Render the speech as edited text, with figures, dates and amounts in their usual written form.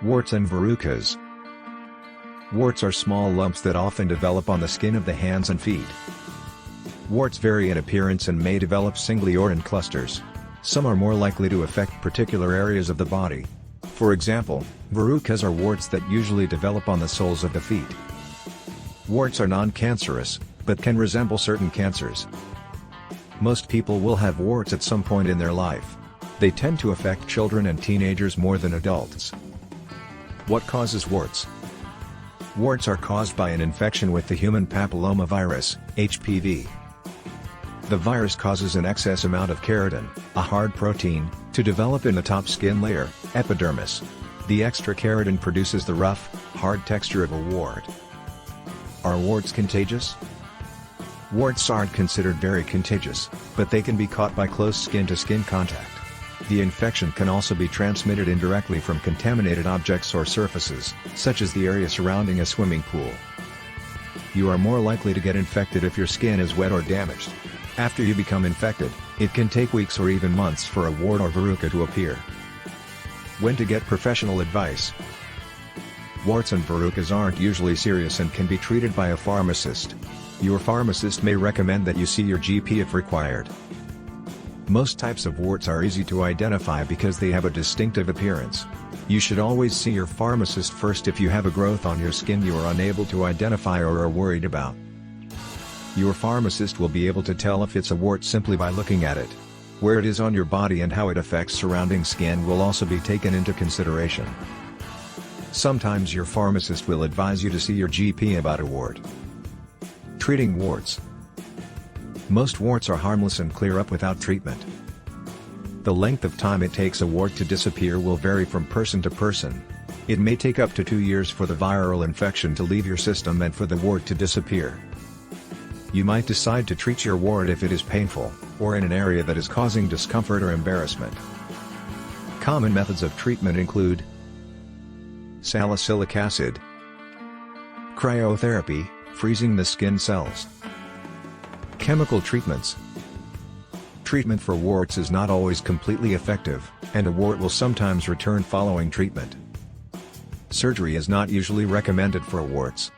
Warts and verrucas. Warts are small lumps that often develop on the skin of the hands and feet. Warts vary in appearance and may develop singly or in clusters. Some are more likely to affect particular areas of the body. For example, verrucas are warts that usually develop on the soles of the feet. Warts are non-cancerous, but can resemble certain cancers. Most people will have warts at some point in their life. They tend to affect children and teenagers more than adults. What causes warts? Warts are caused by an infection with the human papillomavirus, HPV. The virus causes an excess amount of keratin, a hard protein, to develop in the top skin layer, epidermis. The extra keratin produces the rough, hard texture of a wart. Are warts contagious? Warts aren't considered very contagious, but they can be caught by close skin-to-skin contact. The infection can also be transmitted indirectly from contaminated objects or surfaces, such as the area surrounding a swimming pool. You are more likely to get infected if your skin is wet or damaged. After you become infected, it can take weeks or even months for a wart or verruca to appear. When to get professional advice? Warts and verrucas aren't usually serious and can be treated by a pharmacist. Your pharmacist may recommend that you see your GP if required. Most types of warts are easy to identify because they have a distinctive appearance. You should always see your pharmacist first if you have a growth on your skin you are unable to identify or are worried about. Your pharmacist will be able to tell if it's a wart simply by looking at it. Where it is on your body and how it affects surrounding skin will also be taken into consideration. Sometimes your pharmacist will advise you to see your GP about a wart. Treating warts. Most warts are harmless and clear up without treatment. The length of time it takes a wart to disappear will vary from person to person. It may take up to 2 years for the viral infection to leave your system and for the wart to disappear. You might decide to treat your wart if it is painful, or in an area that is causing discomfort or embarrassment. Common methods of treatment include salicylic acid, cryotherapy, freezing the skin cells, chemical treatments. Treatment for warts is not always completely effective, and a wart will sometimes return following treatment. Surgery is not usually recommended for warts.